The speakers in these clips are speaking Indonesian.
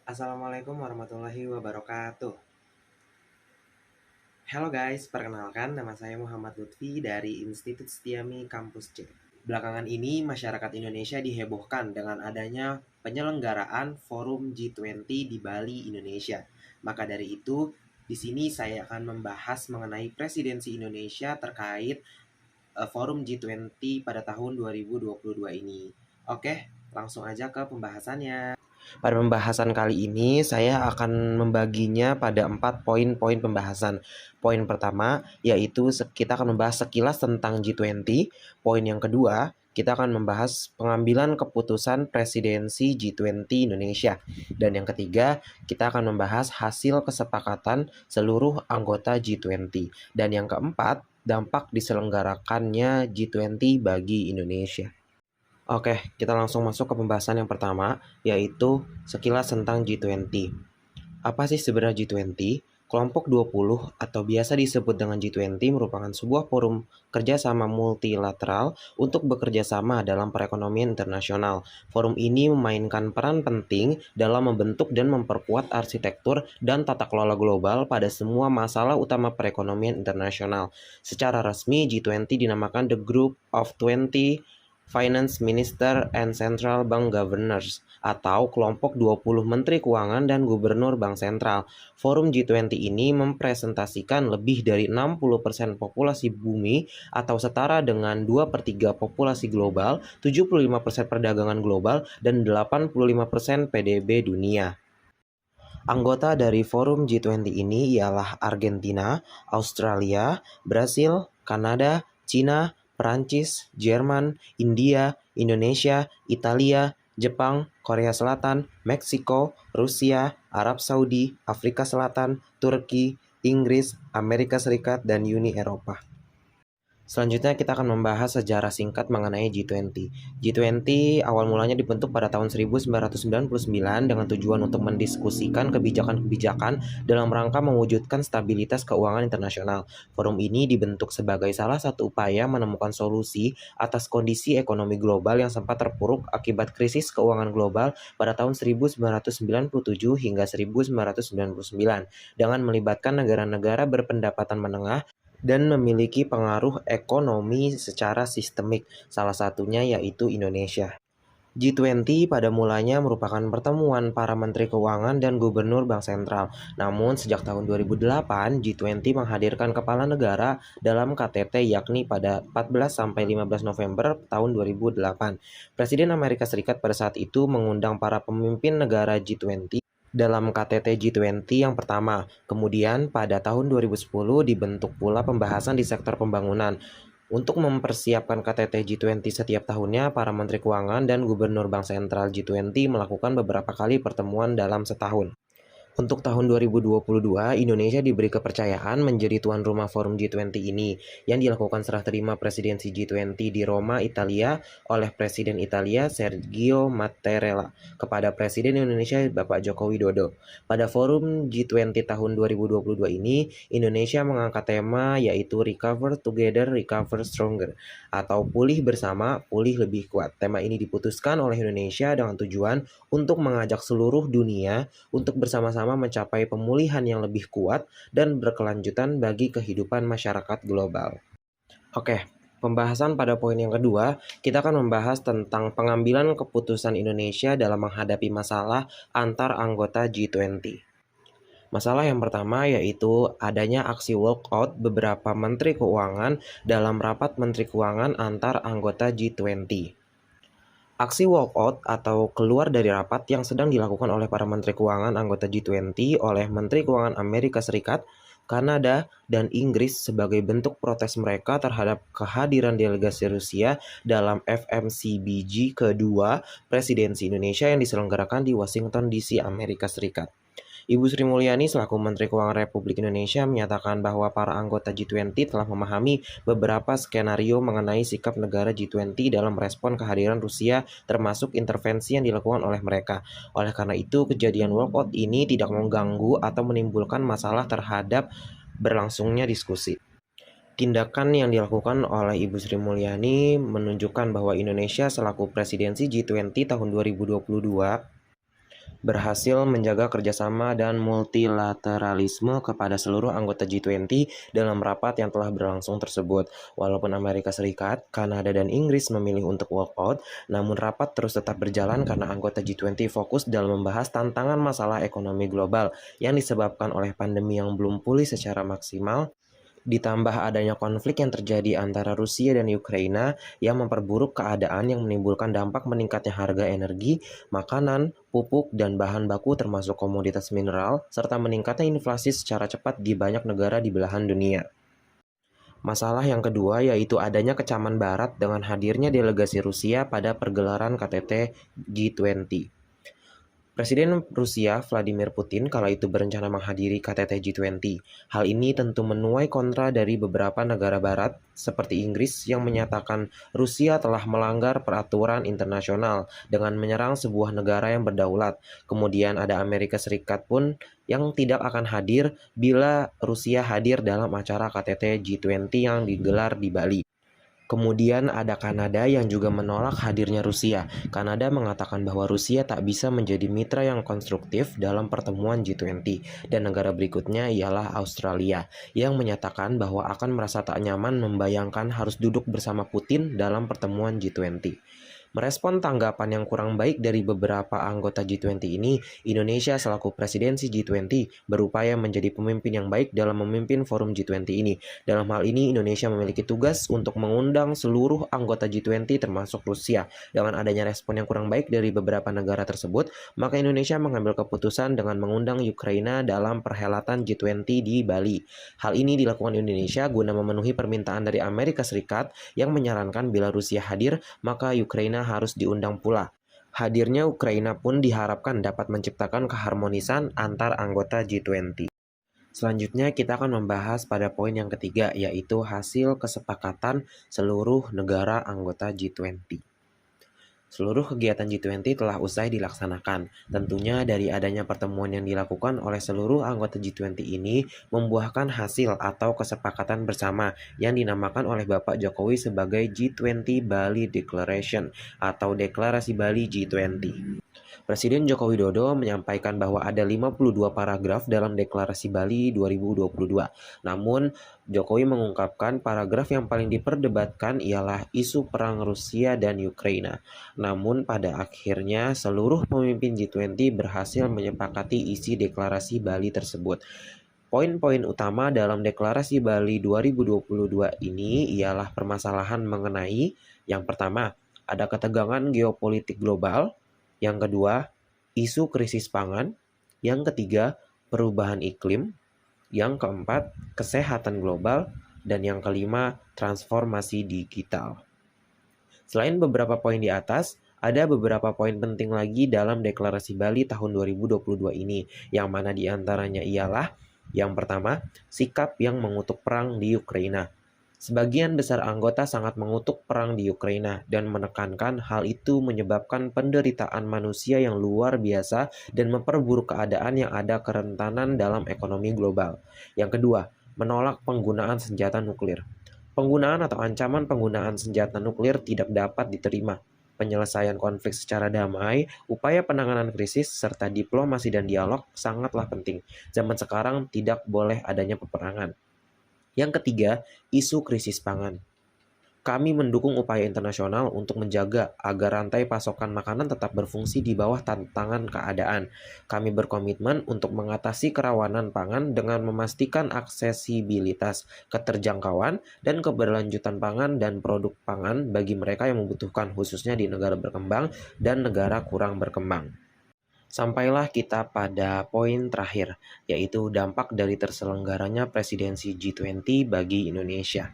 Assalamualaikum warahmatullahi wabarakatuh. Halo guys, perkenalkan nama saya Muhammad Lutfi dari Institut Setiami Kampus C. Belakangan ini masyarakat Indonesia dihebohkan dengan adanya penyelenggaraan Forum G20 di Bali, Indonesia. Maka dari itu, di sini saya akan membahas mengenai presidensi Indonesia terkait Forum G20 pada tahun 2022 ini. Oke, langsung aja ke pembahasannya. Pada pembahasan kali ini, saya akan membaginya pada 4 poin-poin pembahasan. Poin pertama, yaitu kita akan membahas sekilas tentang G20. Poin yang kedua, kita akan membahas pengambilan keputusan presidensi G20 Indonesia. Dan yang ketiga, kita akan membahas hasil kesepakatan seluruh anggota G20. Dan yang keempat, dampak diselenggarakannya G20 bagi Indonesia. Oke, kita langsung masuk ke pembahasan yang pertama, yaitu sekilas tentang G20. Apa sih sebenarnya G20? Kelompok 20 atau biasa disebut dengan G20 merupakan sebuah forum kerjasama multilateral untuk bekerja sama dalam perekonomian internasional. Forum ini memainkan peran penting dalam membentuk dan memperkuat arsitektur dan tata kelola global pada semua masalah utama perekonomian internasional. Secara resmi, G20 dinamakan The Group of 20 Finance Minister and Central Bank Governors atau kelompok 20 Menteri Keuangan dan Gubernur Bank Sentral. Forum G20 ini mempresentasikan lebih dari 60% populasi bumi atau setara dengan 2/3 populasi global, 75% perdagangan global, dan 85% PDB dunia. Anggota dari Forum G20 ini ialah Argentina, Australia, Brasil, Kanada, Cina, Perancis, Jerman, India, Indonesia, Italia, Jepang, Korea Selatan, Meksiko, Rusia, Arab Saudi, Afrika Selatan, Turki, Inggris, Amerika Serikat, dan Uni Eropa. Selanjutnya kita akan membahas sejarah singkat mengenai G20. G20 awal mulanya dibentuk pada tahun 1999 dengan tujuan untuk mendiskusikan kebijakan-kebijakan dalam rangka mewujudkan stabilitas keuangan internasional. Forum ini dibentuk sebagai salah satu upaya menemukan solusi atas kondisi ekonomi global yang sempat terpuruk akibat krisis keuangan global pada tahun 1997 hingga 1999 dengan melibatkan negara-negara berpendapatan menengah dan memiliki pengaruh ekonomi secara sistemik, salah satunya yaitu Indonesia. G20 pada mulanya merupakan pertemuan para menteri keuangan dan gubernur bank sentral. Namun sejak tahun 2008, G20 menghadirkan kepala negara dalam KTT yakni pada 14-15 November tahun 2008. Presiden Amerika Serikat pada saat itu mengundang para pemimpin negara G20 dalam KTT G20 yang pertama. Kemudian pada tahun 2010 dibentuk pula pembahasan di sektor pembangunan. Untuk mempersiapkan KTT G20 setiap tahunnya, para Menteri Keuangan dan Gubernur Bank Sentral G20 melakukan beberapa kali pertemuan dalam setahun. Untuk tahun 2022, Indonesia diberi kepercayaan menjadi tuan rumah Forum G20 ini, yang dilakukan serah terima presidensi G20 di Roma, Italia, oleh Presiden Italia Sergio Mattarella kepada Presiden Indonesia Bapak Joko Widodo. Pada Forum G20 tahun 2022 ini, Indonesia mengangkat tema yaitu Recover Together, Recover Stronger, atau pulih bersama, pulih lebih kuat. Tema ini diputuskan oleh Indonesia dengan tujuan untuk mengajak seluruh dunia untuk bersama-sama mencapai pemulihan yang lebih kuat dan berkelanjutan bagi kehidupan masyarakat global. Oke, pembahasan pada poin yang kedua, kita akan membahas tentang pengambilan keputusan Indonesia dalam menghadapi masalah antar anggota G20. Masalah yang pertama yaitu adanya aksi walkout beberapa menteri keuangan dalam rapat menteri keuangan antar anggota G20. Aksi walkout atau keluar dari rapat yang sedang dilakukan oleh para Menteri Keuangan anggota G20 oleh Menteri Keuangan Amerika Serikat, Kanada, dan Inggris sebagai bentuk protes mereka terhadap kehadiran delegasi Rusia dalam FMCBG kedua presidensi Indonesia yang diselenggarakan di Washington DC, Amerika Serikat. Ibu Sri Mulyani selaku Menteri Keuangan Republik Indonesia menyatakan bahwa para anggota G20 telah memahami beberapa skenario mengenai sikap negara G20 dalam merespon kehadiran Rusia termasuk intervensi yang dilakukan oleh mereka. Oleh karena itu, kejadian walkout ini tidak mengganggu atau menimbulkan masalah terhadap berlangsungnya diskusi. Tindakan yang dilakukan oleh Ibu Sri Mulyani menunjukkan bahwa Indonesia selaku presidensi G20 tahun 2022 berhasil menjaga kerjasama dan multilateralisme kepada seluruh anggota G20 dalam rapat yang telah berlangsung tersebut. Walaupun Amerika Serikat, Kanada, dan Inggris memilih untuk walkout, namun rapat terus tetap berjalan karena anggota G20 fokus dalam membahas tantangan masalah ekonomi global yang disebabkan oleh pandemi yang belum pulih secara maksimal, ditambah adanya konflik yang terjadi antara Rusia dan Ukraina yang memperburuk keadaan yang menimbulkan dampak meningkatnya harga energi, makanan, pupuk, dan bahan baku termasuk komoditas mineral, serta meningkatnya inflasi secara cepat di banyak negara di belahan dunia. Masalah yang kedua yaitu adanya kecaman Barat dengan hadirnya delegasi Rusia pada pergelaran KTT G20. Presiden Rusia Vladimir Putin kala itu berencana menghadiri KTT G20. Hal ini tentu menuai kontra dari beberapa negara barat seperti Inggris yang menyatakan Rusia telah melanggar peraturan internasional dengan menyerang sebuah negara yang berdaulat. Kemudian ada Amerika Serikat pun yang tidak akan hadir bila Rusia hadir dalam acara KTT G20 yang digelar di Bali. Kemudian ada Kanada yang juga menolak hadirnya Rusia. Kanada mengatakan bahwa Rusia tak bisa menjadi mitra yang konstruktif dalam pertemuan G20. Dan negara berikutnya ialah Australia, yang menyatakan bahwa akan merasa tak nyaman membayangkan harus duduk bersama Putin dalam pertemuan G20. Merespon tanggapan yang kurang baik dari beberapa anggota G20 ini, Indonesia selaku presidensi G20 berupaya menjadi pemimpin yang baik dalam memimpin forum G20 ini. Dalam hal ini, Indonesia memiliki tugas untuk mengundang seluruh anggota G20 termasuk Rusia. Dengan adanya respon yang kurang baik dari beberapa negara tersebut, maka Indonesia mengambil keputusan dengan mengundang Ukraina dalam perhelatan G20 di Bali. Hal ini dilakukan Indonesia guna memenuhi permintaan dari Amerika Serikat yang menyarankan bila Rusia hadir, maka Ukraina harus diundang pula. Hadirnya Ukraina pun diharapkan dapat menciptakan keharmonisan antar anggota G20. Selanjutnya kita akan membahas pada poin yang ketiga, yaitu hasil kesepakatan seluruh negara anggota G20. Seluruh kegiatan G20 telah usai dilaksanakan. Tentunya dari adanya pertemuan yang dilakukan oleh seluruh anggota G20 ini membuahkan hasil atau kesepakatan bersama yang dinamakan oleh Bapak Jokowi sebagai G20 Bali Declaration atau Deklarasi Bali G20. Presiden Joko Widodo menyampaikan bahwa ada 52 paragraf dalam Deklarasi Bali 2022. Namun, Jokowi mengungkapkan paragraf yang paling diperdebatkan ialah isu perang Rusia dan Ukraina. Namun, pada akhirnya seluruh pemimpin G20 berhasil menyepakati isi Deklarasi Bali tersebut. Poin-poin utama dalam Deklarasi Bali 2022 ini ialah permasalahan mengenai yang pertama, ada ketegangan geopolitik global. Yang kedua, isu krisis pangan. Yang ketiga, perubahan iklim. Yang keempat, kesehatan global. Dan yang kelima, transformasi digital. Selain beberapa poin di atas, ada beberapa poin penting lagi dalam Deklarasi Bali tahun 2022 ini, yang mana diantaranya ialah yang pertama, sikap yang mengutuk perang di Ukraina. Sebagian besar anggota sangat mengutuk perang di Ukraina dan menekankan hal itu menyebabkan penderitaan manusia yang luar biasa dan memperburuk keadaan yang ada kerentanan dalam ekonomi global. Yang kedua, menolak penggunaan senjata nuklir. Penggunaan atau ancaman penggunaan senjata nuklir tidak dapat diterima. Penyelesaian konflik secara damai, upaya penanganan krisis, serta diplomasi dan dialog sangatlah penting. Zaman sekarang tidak boleh adanya peperangan. Yang ketiga, isu krisis pangan. Kami mendukung upaya internasional untuk menjaga agar rantai pasokan makanan tetap berfungsi di bawah tantangan keadaan. Kami berkomitmen untuk mengatasi kerawanan pangan dengan memastikan aksesibilitas, keterjangkauan, dan keberlanjutan pangan dan produk pangan bagi mereka yang membutuhkan, khususnya di negara berkembang dan negara kurang berkembang. Sampailah kita pada poin terakhir, yaitu dampak dari terselenggaranya presidensi G20 bagi Indonesia.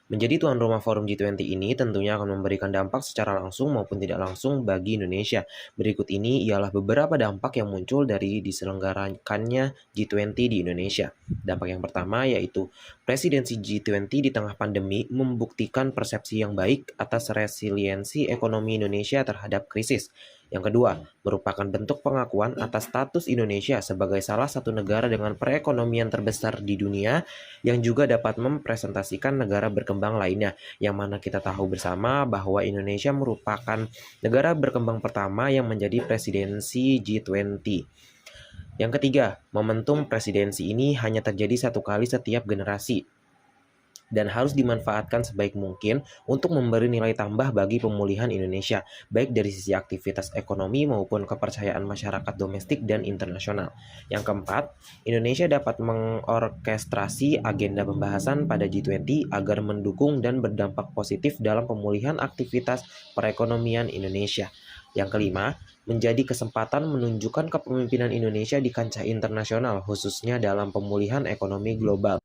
Menjadi tuan rumah forum G20 ini tentunya akan memberikan dampak secara langsung maupun tidak langsung bagi Indonesia. Berikut ini ialah beberapa dampak yang muncul dari diselenggarakannya G20 di Indonesia. Dampak yang pertama yaitu presidensi G20 di tengah pandemi membuktikan persepsi yang baik atas resiliensi ekonomi Indonesia terhadap krisis. Yang kedua, merupakan bentuk pengakuan atas status Indonesia sebagai salah satu negara dengan perekonomian terbesar di dunia yang juga dapat mempresentasikan negara berkembang lainnya, yang mana kita tahu bersama bahwa Indonesia merupakan negara berkembang pertama yang menjadi presidensi G20. Yang ketiga, momentum presidensi ini hanya terjadi satu kali setiap generasi dan harus dimanfaatkan sebaik mungkin untuk memberi nilai tambah bagi pemulihan Indonesia, baik dari sisi aktivitas ekonomi maupun kepercayaan masyarakat domestik dan internasional. Yang keempat, Indonesia dapat mengorkestrasi agenda pembahasan pada G20 agar mendukung dan berdampak positif dalam pemulihan aktivitas perekonomian Indonesia. Yang kelima, menjadi kesempatan menunjukkan kepemimpinan Indonesia di kancah internasional, khususnya dalam pemulihan ekonomi global.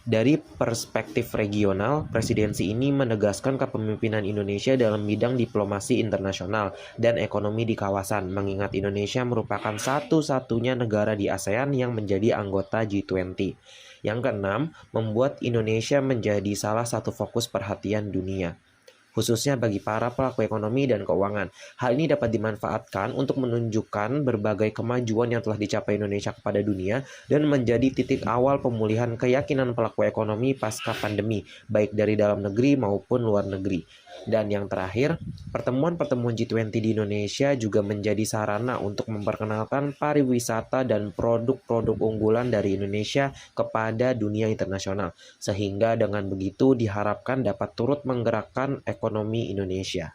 Dari perspektif regional, presidensi ini menegaskan kepemimpinan Indonesia dalam bidang diplomasi internasional dan ekonomi di kawasan, mengingat Indonesia merupakan satu-satunya negara di ASEAN yang menjadi anggota G20. Yang keenam, membuat Indonesia menjadi salah satu fokus perhatian dunia, khususnya bagi para pelaku ekonomi dan keuangan. Hal ini dapat dimanfaatkan untuk menunjukkan berbagai kemajuan yang telah dicapai Indonesia kepada dunia dan menjadi titik awal pemulihan keyakinan pelaku ekonomi pasca pandemi, baik dari dalam negeri maupun luar negeri. Dan yang terakhir, pertemuan-pertemuan G20 di Indonesia juga menjadi sarana untuk memperkenalkan pariwisata dan produk-produk unggulan dari Indonesia kepada dunia internasional, sehingga dengan begitu diharapkan dapat turut menggerakkan ekonomi Indonesia.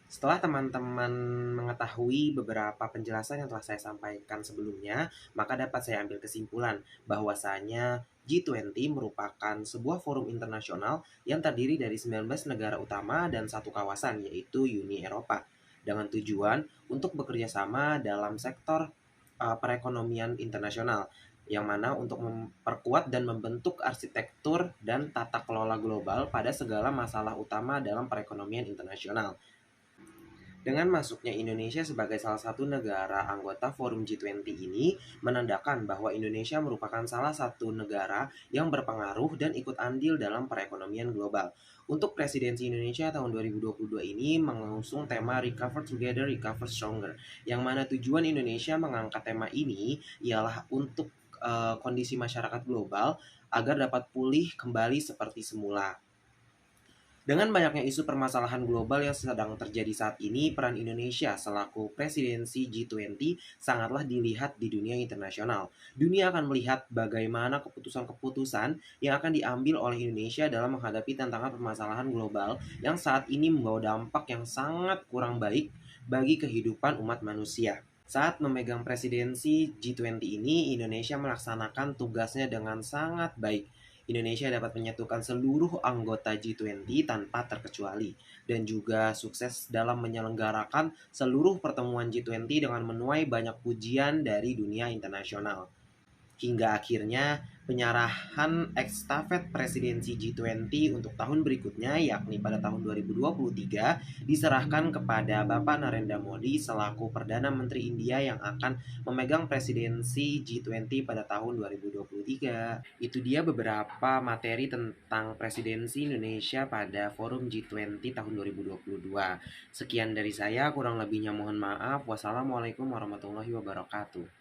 Setelah teman-teman mengetahui beberapa penjelasan yang telah saya sampaikan sebelumnya, maka dapat saya ambil kesimpulan bahwasanya G20 merupakan sebuah forum internasional yang terdiri dari 19 negara utama dan satu kawasan, yaitu Uni Eropa, dengan tujuan untuk bekerja sama dalam sektor perekonomian internasional, yang mana untuk memperkuat dan membentuk arsitektur dan tata kelola global pada segala masalah utama dalam perekonomian internasional. Dengan masuknya Indonesia sebagai salah satu negara anggota Forum G20 ini menandakan bahwa Indonesia merupakan salah satu negara yang berpengaruh dan ikut andil dalam perekonomian global. Untuk presidensi Indonesia tahun 2022 ini mengusung tema Recover Together, Recover Stronger, yang mana tujuan Indonesia mengangkat tema ini ialah untuk kondisi masyarakat global agar dapat pulih kembali seperti semula. Dengan banyaknya isu permasalahan global yang sedang terjadi saat ini, peran Indonesia selaku presidensi G20 sangatlah dilihat di dunia internasional. Dunia akan melihat bagaimana keputusan-keputusan yang akan diambil oleh Indonesia dalam menghadapi tantangan permasalahan global yang saat ini membawa dampak yang sangat kurang baik bagi kehidupan umat manusia. Saat memegang presidensi G20 ini, Indonesia melaksanakan tugasnya dengan sangat baik. Indonesia dapat menyatukan seluruh anggota G20 tanpa terkecuali dan juga sukses dalam menyelenggarakan seluruh pertemuan G20 dengan menuai banyak pujian dari dunia internasional. Hingga akhirnya penyerahan estafet presidensi G20 untuk tahun berikutnya, yakni pada tahun 2023, diserahkan kepada Bapak Narendra Modi selaku Perdana Menteri India yang akan memegang presidensi G20 pada tahun 2023. Itu dia beberapa materi tentang presidensi Indonesia pada Forum G20 tahun 2022. Sekian dari saya, kurang lebihnya mohon maaf. Wassalamualaikum warahmatullahi wabarakatuh.